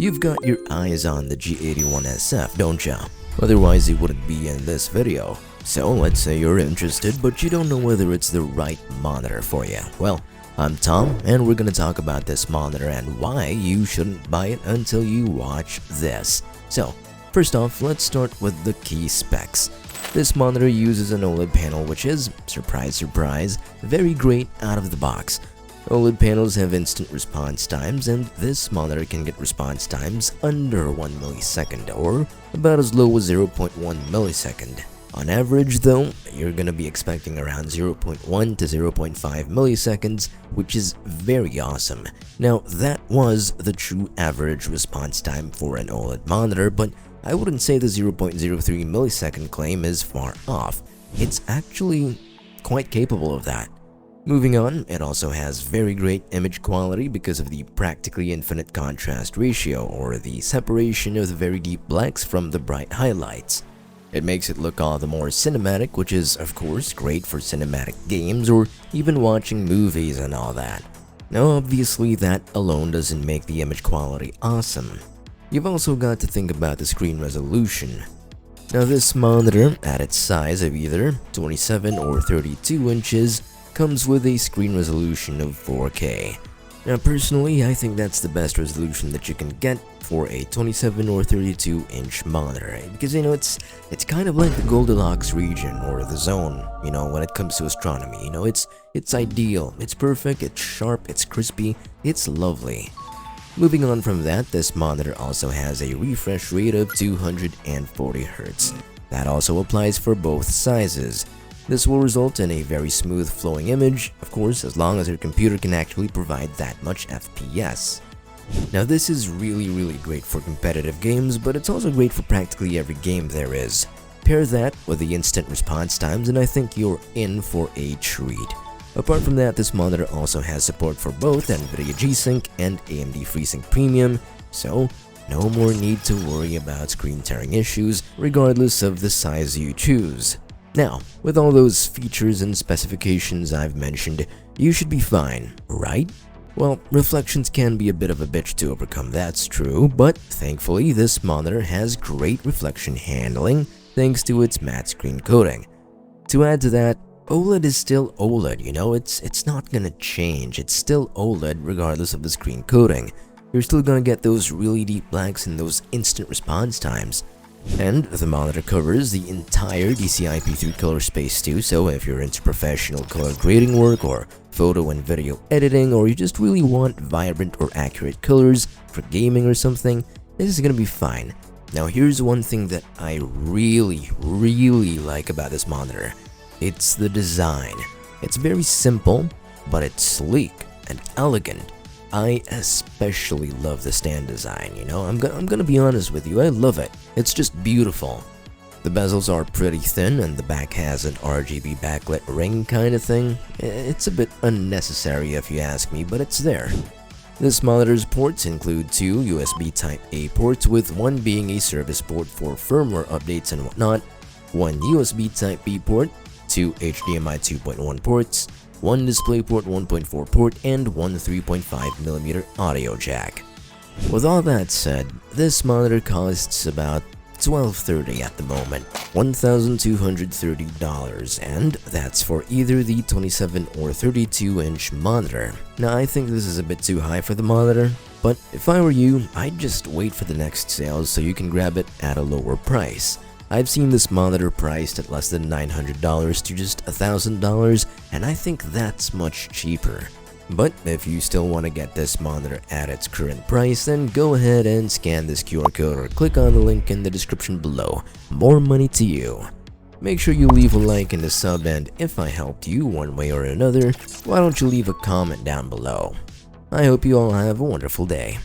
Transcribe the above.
You've got your eyes on the G81SF, don't ya? Otherwise it wouldn't be in this video. So let's say you're interested but you don't know whether it's the right monitor for you. Well, I'm Tom and we're gonna talk about this monitor and why you shouldn't buy it until you watch this. So, first off, let's start with the key specs. This monitor uses an OLED panel which is, surprise surprise, very great out of the box. OLED panels have instant response times and this monitor can get response times under 1 millisecond or about as low as 0.1 millisecond. On average though, you're gonna be expecting around 0.1 to 0.5 milliseconds, which is very awesome. Now that was the true average response time for an OLED monitor, but I wouldn't say the 0.03 millisecond claim is far off. It's actually quite capable of that. Moving on, it also has very great image quality because of the practically infinite contrast ratio or the separation of the very deep blacks from the bright highlights. It makes it look all the more cinematic, which is of course great for cinematic games or even watching movies and all that. Now obviously that alone doesn't make the image quality awesome. You've also got to think about the screen resolution. Now this monitor, at its size of either 27 or 32 inches, comes with a screen resolution of 4K. Now personally, I think that's the best resolution that you can get for a 27 or 32 inch monitor, because it's kind of like the Goldilocks region or the zone, when it comes to astronomy. It's ideal, it's perfect, it's sharp, it's crispy, it's lovely. Moving on from that, this monitor also has a refresh rate of 240 Hz. That also applies for both sizes. This will result in a very smooth flowing image, of course, as long as your computer can actually provide that much FPS. Now this is really great for competitive games, but it's also great for practically every game there is. Pair that with the instant response times and I think you're in for a treat. Apart from that, this monitor also has support for both NVIDIA G-Sync and AMD FreeSync Premium, so no more need to worry about screen tearing issues regardless of the size you choose. Now, with all those features and specifications I've mentioned, you should be fine, right? Well, reflections can be a bit of a bitch to overcome, that's true, but thankfully this monitor has great reflection handling thanks to its matte screen coating. To add to that, OLED is still OLED, it's not gonna change, it's still OLED regardless of the screen coating. You're still gonna get those really deep blacks and those instant response times. And the monitor covers the entire DCI-P3 color space too, so if you're into professional color grading work or photo and video editing, or you just really want vibrant or accurate colors for gaming or something, this is gonna be fine. Now here's one thing that I really like about this monitor. It's the design. It's very simple, but it's sleek and elegant. I especially love the stand design, I'm gonna be honest with you, I love it. It's just beautiful. The bezels are pretty thin and the back has an RGB backlit ring kind of thing. It's a bit unnecessary if you ask me, but it's there. This monitor's ports include two USB Type-A ports, with one being a service port for firmware updates and whatnot, one USB Type-B port, two HDMI 2.1 ports, one DisplayPort 1.4 port, and one 3.5mm audio jack. With all that said, this monitor costs about $1,230 at the moment, $1,230, and that's for either the 27 or 32 inch monitor. Now I think this is a bit too high for the monitor, but if I were you, I'd just wait for the next sales so you can grab it at a lower price. I've seen this monitor priced at less than $900 to just $1,000, and I think that's much cheaper. But if you still want to get this monitor at its current price, then go ahead and scan this QR code or click on the link in the description below. More money to you. Make sure you leave a like and a sub, and if I helped you one way or another, why don't you leave a comment down below. I hope you all have a wonderful day.